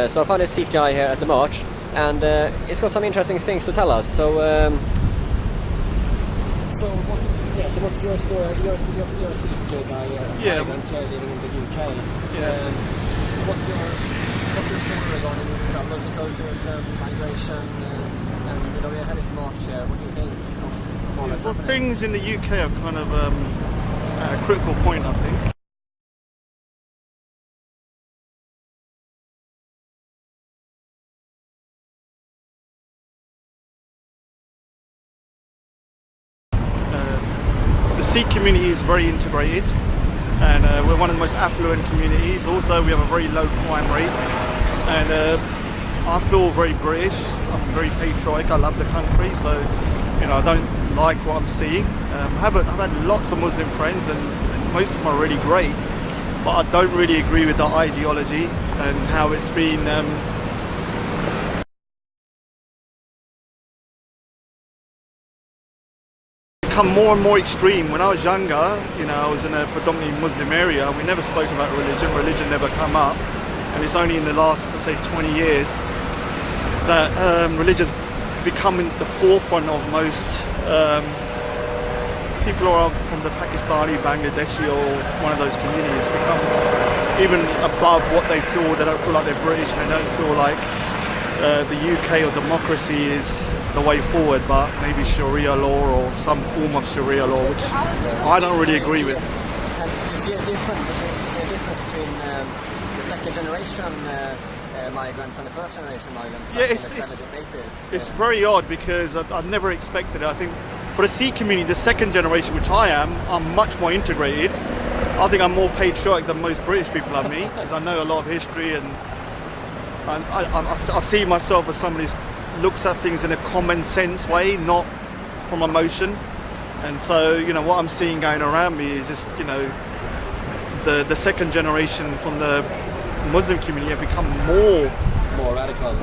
So I found a Sikh guy here at the march, and he's got some interesting things to tell us. So what's your story? You're a Sikh guy, migrant living in the UK. So what's your story regarding multiculturalism, migration, and we had this march here? What do you think of all that's happening? Things in the UK are kind of at a critical point, I think. The Sikh community is very integrated, and we're one of the most affluent communities. Also, we have a very low crime rate, and I feel very British. I'm very patriotic. I love the country, so I don't like what I'm seeing. I've had lots of Muslim friends, and most of them are really great, but I don't really agree with the ideology and how it's been become more and more extreme. When I was younger, I was in a predominantly Muslim area. We never spoke about religion. Religion never come up, and it's only in the last, let's say, 20 years that religion's become in the forefront of most people who are from the Pakistani, Bangladeshi, or one of those communities. Become even above what they feel. They don't feel like they're British, and they don't feel like the UK or democracy is the way forward, but maybe Sharia law or some form of Sharia law, which I don't really agree with. And you see a difference between the second generation migrants and the first generation migrants? Yeah, it's very odd, because I've never expected it. I think for the Sikh community, the second generation, which I am, I'm much more integrated. I think I'm more patriotic than most British people I meet, because I know a lot of history, and I see myself as somebody who looks at things in a common sense way, not from emotion. And so, what I'm seeing going around me is just, the second generation from the Muslim community have become more radical,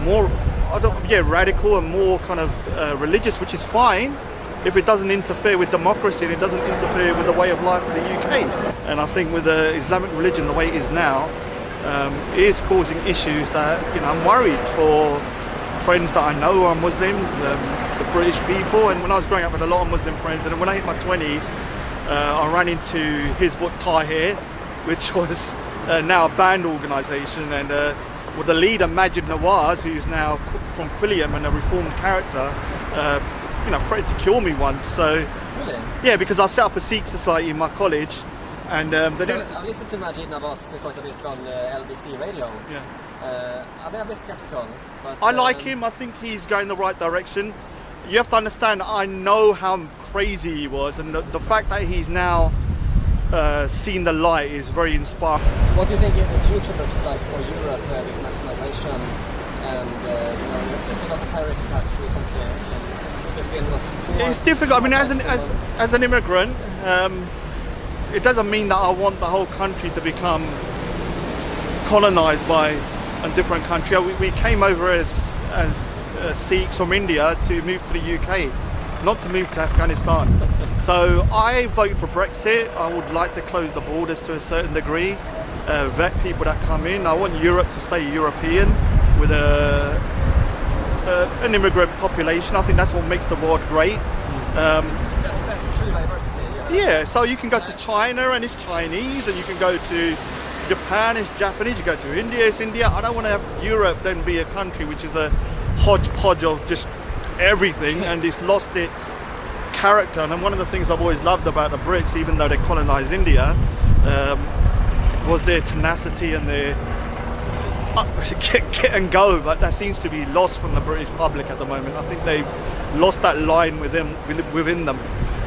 radical, and more kind of religious, which is fine if it doesn't interfere with democracy and it doesn't interfere with the way of life in the UK. And I think with the Islamic religion the way it is now, it is causing issues that I'm worried for friends that I know are Muslims, the British people. And when I was growing up with a lot of Muslim friends, and when I hit my 20s, I ran into Hizb ut-Tahrir, which was now a banned organisation, and with the leader Majid Nawaz, who's now from Quilliam and a reformed character, threatened to kill me once. So really? Yeah, because I set up a Sikh society in my college, and I've listened to Majid Nawaz quite a bit on LBC radio. Yeah. I've been a bit skeptical, but I like him. I think he's going the right direction. You have to understand, I know how crazy he was, and the fact that he's now seen the light is very inspiring. What do you think the future looks like for Europe with mass migration, and there's been a lot of terrorist attacks recently, and there's been it's difficult. I mean, as an immigrant, it doesn't mean that I want the whole country to become colonized by a different country. We came over as Sikhs from India to move to the UK, not to move to Afghanistan. So I vote for Brexit. I would like to close the borders to a certain degree, vet people that come in. I want Europe to stay European with an immigrant population. I think that's what makes the world great. That's true diversity. Yeah, so you can go to China and it's Chinese, and you can go to Japan, it's Japanese, you go to India, it's India. I don't want to have Europe then be a country which is a hodgepodge of just everything, and it's lost its character. And one of the things I've always loved about the Brits, even though they colonised India, was their tenacity and their get and go, but that seems to be lost from the British public at the moment. I think they've lost that line within them,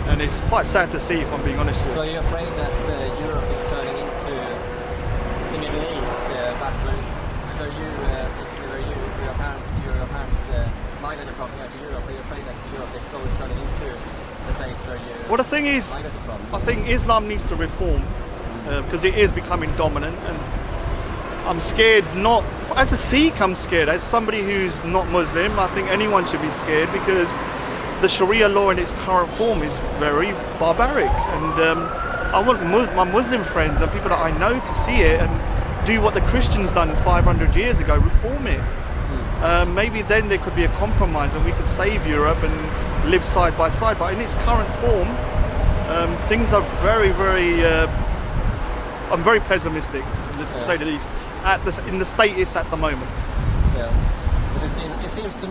and it's quite sad to see, if I'm being honest with you. So you're afraid that Europe is turning into the Middle East, back where your parents migrated from here to Europe? Are you afraid that Europe is slowly turning into the place where you Well, the thing is, migrated from? I think Islam needs to reform, because it is becoming dominant, and I'm scared. Not as a Sikh, I'm scared. As somebody who's not Muslim, I think anyone should be scared, because the Sharia law in its current form is very barbaric, and I want my Muslim friends and people that I know to see it and do what the Christians done 500 years ago, reform it. Maybe then there could be a compromise and we could save Europe and live side by side. But in its current form, things are very, very, I'm very pessimistic, to say the least, in the state it's at the moment. Yeah, because it seems to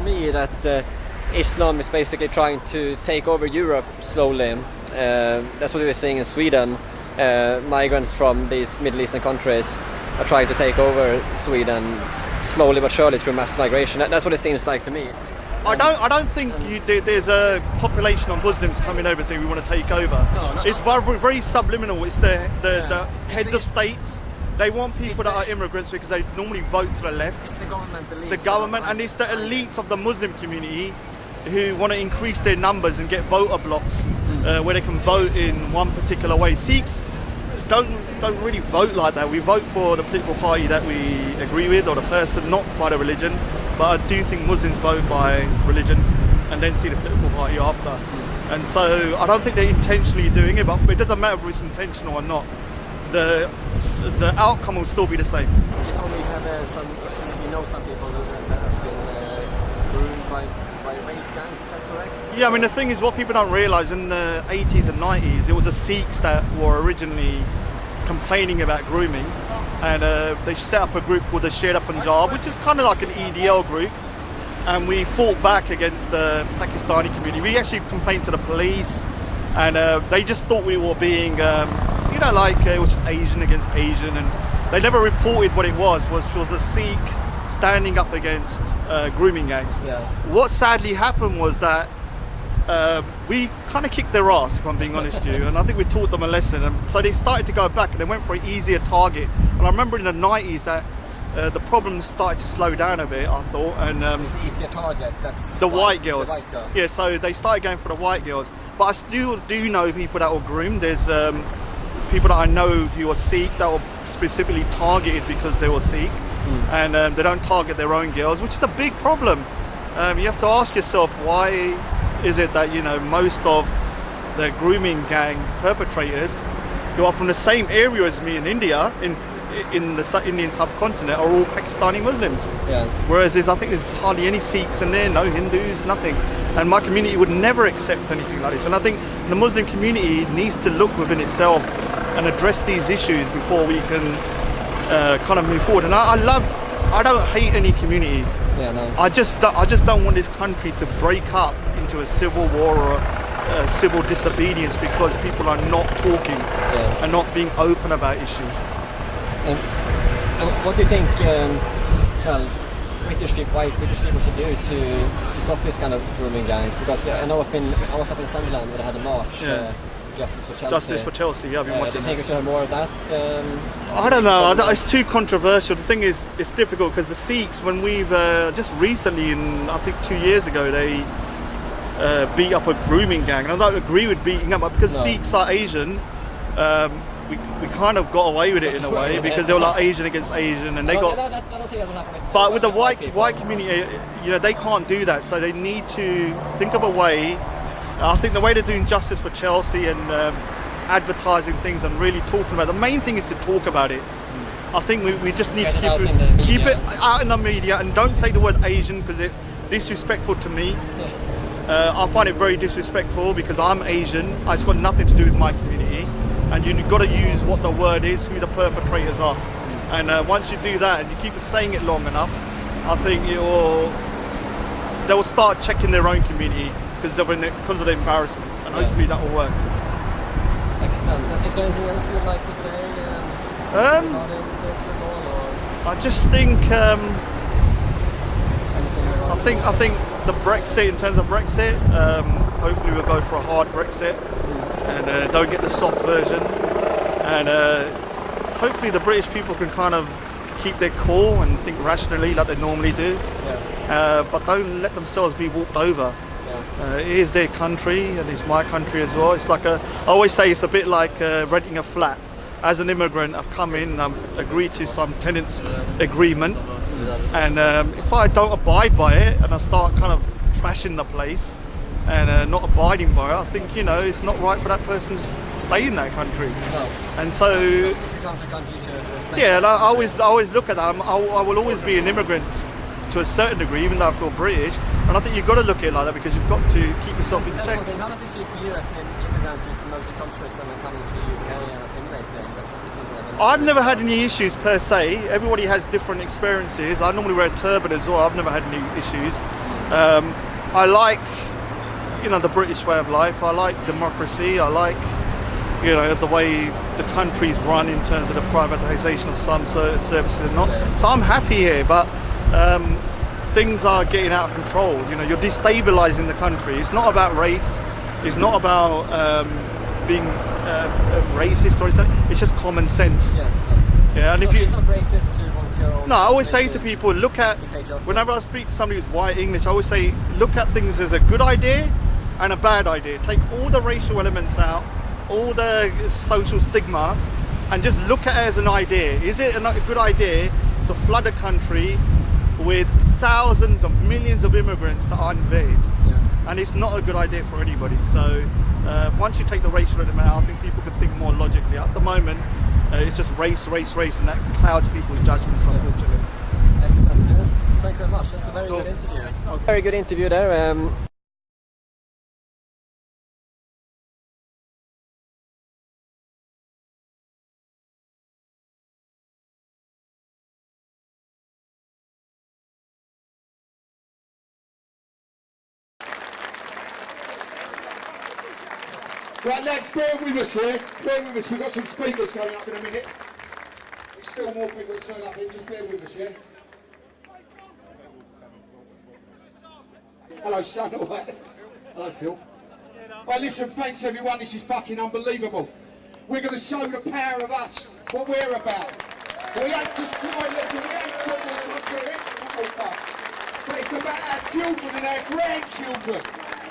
me that Islam is basically trying to take over Europe slowly. That's what we're seeing in Sweden. Migrants from these Middle Eastern countries are trying to take over Sweden slowly but surely through mass migration. That's what it seems like to me. I don't think there's a population of Muslims coming over saying we want to take over. No, it's very, very subliminal. It's the heads of states. They want people that are immigrants because they normally vote to the left. It's the government, and it's the elites of the Muslim community who want to increase their numbers and get voter blocks where they can vote in one particular way. Sikhs don't really vote like that. We vote for the political party that we agree with or the person, not by the religion. But I do think Muslims vote by religion and then see the political party after. And so I don't think they're intentionally doing it, but it doesn't matter if it's intentional or not. The outcome will still be the same. You told me you have some people that has been groomed by rape gangs, is that correct? Yeah, I mean the thing is what people don't realise, in the 80s and 90s it was the Sikhs that were originally complaining about grooming, and they set up a group called the Sher Punjab, which is kind of like an EDL group, and we fought back against the Pakistani community. We actually complained to the police, and they just thought we were being it was just Asian against Asian, and they never reported what it was the Sikh standing up against grooming gangs. Yeah. What sadly happened was that we kind of kicked their ass, if I'm being honest with you, and I think we taught them a lesson, and so they started to go back and they went for an easier target. And I remember in the 90s that the problems started to slow down a bit, I thought, and it's the easier target, that's the white girls. The white girls. Yeah, so they started going for the white girls, but I still do know people that were groomed. There's people that I know who are Sikh that were specifically targeted because they were Sikh, and they don't target their own girls, which is a big problem. You have to ask yourself, why is it that most of the grooming gang perpetrators who are from the same area as me in India, in the Indian subcontinent, are all Pakistani Muslims? Yeah. Whereas I think there's hardly any Sikhs in there, no Hindus, nothing. And my community would never accept anything like this. And I think the Muslim community needs to look within itself and address these issues before we can kind of move forward. And I don't hate any community. Yeah, no. I just don't want this country to break up into a civil war or a civil disobedience because people are not talking and not being open about issues. And what do you think British people should do to stop this kind of grooming gangs? Because I was up in Sunderland where they had a march. Justice for Chelsea. Justice for Chelsea, yeah, I've been watching. Do you think we should have more of that? I don't know, it's too controversial. The thing is, it's difficult because the Sikhs, when we've just recently, I think 2 years ago, they beat up a grooming gang. And I don't agree with beating up, but because Sikhs are Asian, we kind of got away with it in a way because they were like Asian against Asian, and they got. I don't think that will happen. But with the white community, they can't do that, so they need to think of a way. I think the way they're doing Justice for Chelsea and advertising things and really talking about it, the main thing is to talk about it. I think we just need to keep it out in the media and don't say the word Asian because it's disrespectful to me. I find it very disrespectful because I'm Asian. It's got nothing to do with my community, and you've got to use what the word is, who the perpetrators are. And once you do that and you keep saying it long enough, I think they will start checking their own community because of the embarrassment, and hopefully that will work. Excellent. Is there anything else you would like to say regarding this at all? Or? I just think I think the Brexit, in terms of Brexit, hopefully we'll go for a hard Brexit and don't get the soft version, and hopefully the British people can kind of keep their cool and think rationally like they normally do, but don't let themselves be walked over. It is their country and it's my country as well. It's like I always say it's a bit like renting a flat. As an immigrant, I've come in, I've agreed to some tenants agreement, and if I don't abide by it and I start kind of trashing the place, and not abiding by it, I think, you know, it's not right for that person to stay in that country. No. And so, If you come to a country, you should respect yeah, it. I always look at that. I will always be an immigrant to a certain degree, even though I feel British. And I think you've got to look at it like that because you've got to keep yourself in That's check. one thing. How does it feel for you as an immigrant to multiculturalism and coming to the UK and assimilating? That's something I've never had any issues per se. Everybody has different experiences. I normally wear a turban as well. I've never had any issues. I like, you know, the British way of life. I like democracy. I like, you know, the way the country's run in terms of the privatisation of some services and not. So I'm happy here, but things are getting out of control. You know, you're destabilising the country. It's not about race. It's not about being racist or anything. It's just common sense. Yeah, and so if you, it's not racist to want to go. no, I always say to people, look at, whenever I speak to somebody who's white English, I always say, look at things as a good idea and a bad idea. Take all the racial elements out, all the social stigma, and just look at it as an idea. Is it a good idea to flood a country with thousands of millions of immigrants that aren't vetted? And it's not a good idea for anybody. So once you take the racial element out, I think people can think more logically. At the moment, it's just race, and that clouds people's judgments, unfortunately. Excellent. Thank you very much. That's a very good interview. Okay. Very good interview there. Right lads, bear with us here, bear with us, we've got some speakers coming up in a minute. There's still more people that turn up here, just bear with us, yeah? Hello son, alright? Hello Phil. Right, listen, thanks everyone, this is fucking unbelievable. We're going to show the power of us, what we're about. We ain't just toilets, we ain't football, but it's about our children and our grandchildren.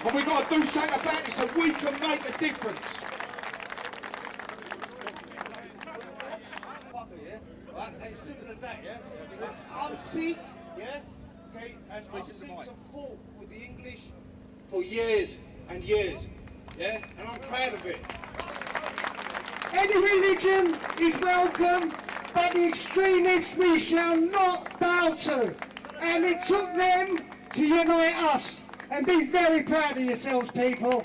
And we've got to do something about it so we can make a difference. As simple as that, yeah? I'm Sikh, yeah? Okay, and my Sikhs have fought with the English for years and years, yeah? And I'm proud of it. Any religion is welcome, but the extremists we shall not bow to. And it took them to unite us. And be very proud of yourselves, people.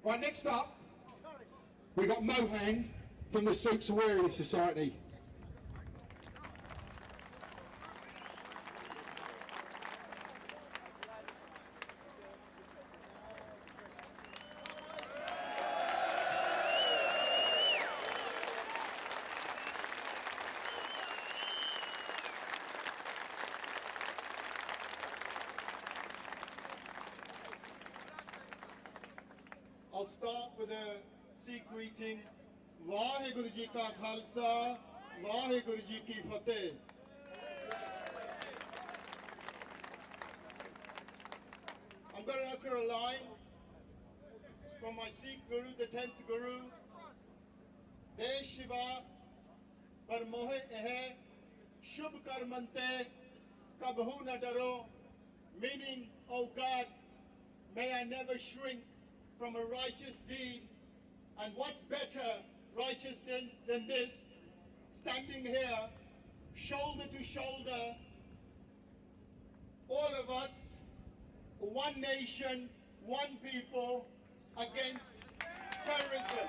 Right, next up, we've got Mohan from the Sikh Awareness Society. I'll start with a Sikh greeting. Vaheguru Ji Ka Khalsa, Vaheguru Ji Ki Fateh. I'm going to utter a line from my Sikh Guru, the 10th Guru. He Shiva par mohe ehe, shubh kar mante, kabhu na daro. Meaning, oh God, may I never shrink from a righteous deed, and what better righteous than this, standing here, shoulder to shoulder, all of us, one nation, one people, against terrorism.